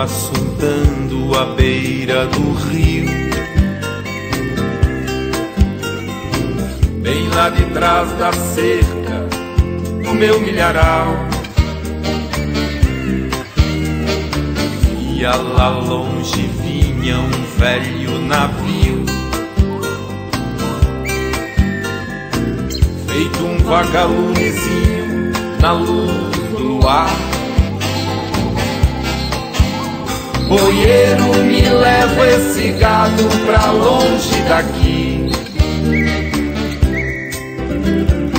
assuntando à beira do rio, bem lá de trás da cerca do meu milharal. Via lá longe vinha um velho navio, feito um vagalumezinho na luz do luar. Boieiro, me leva esse gado pra longe daqui,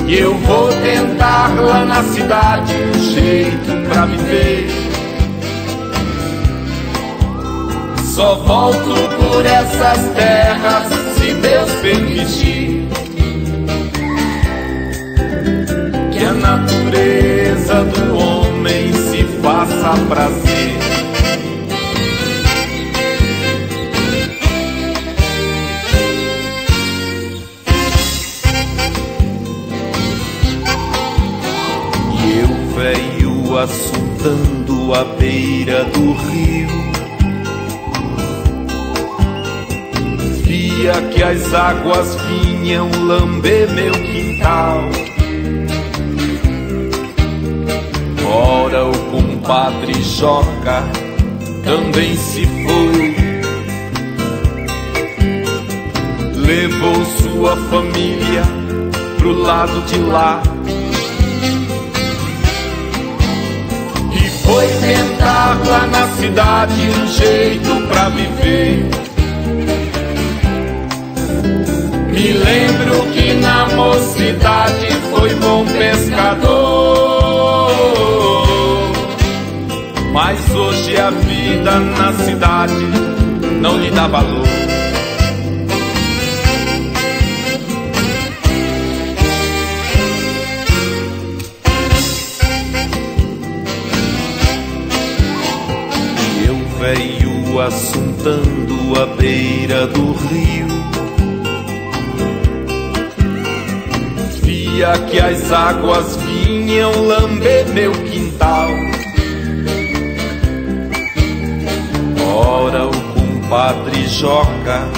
e eu vou tentar lá na cidade um jeito pra viver. Só volto por essas terras se Deus permitir, que a natureza do homem se faça prazer. Veio assuntando à beira do rio, via que as águas vinham lamber meu quintal. Ora o compadre Joca também se foi, levou sua família pro lado de lá, foi tentar lá na cidade um jeito pra viver. Me lembro que na mocidade foi bom pescador, mas hoje a vida na cidade não lhe dá valor. Veio assuntando à beira do rio, via que as águas vinham lamber meu quintal. Ora o compadre Joca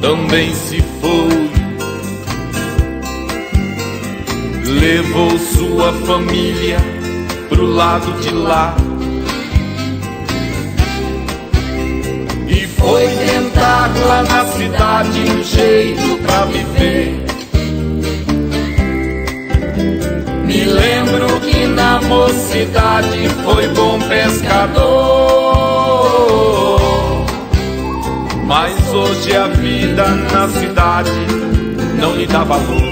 também se foi, levou sua família pro lado de lá, foi tentar lá na cidade um jeito pra viver. Me lembro que na mocidade foi bom pescador, mas hoje a vida na cidade não lhe dá valor.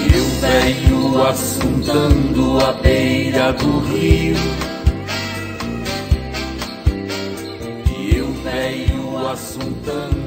E eu venho assuntando à beira do rio, veio assuntando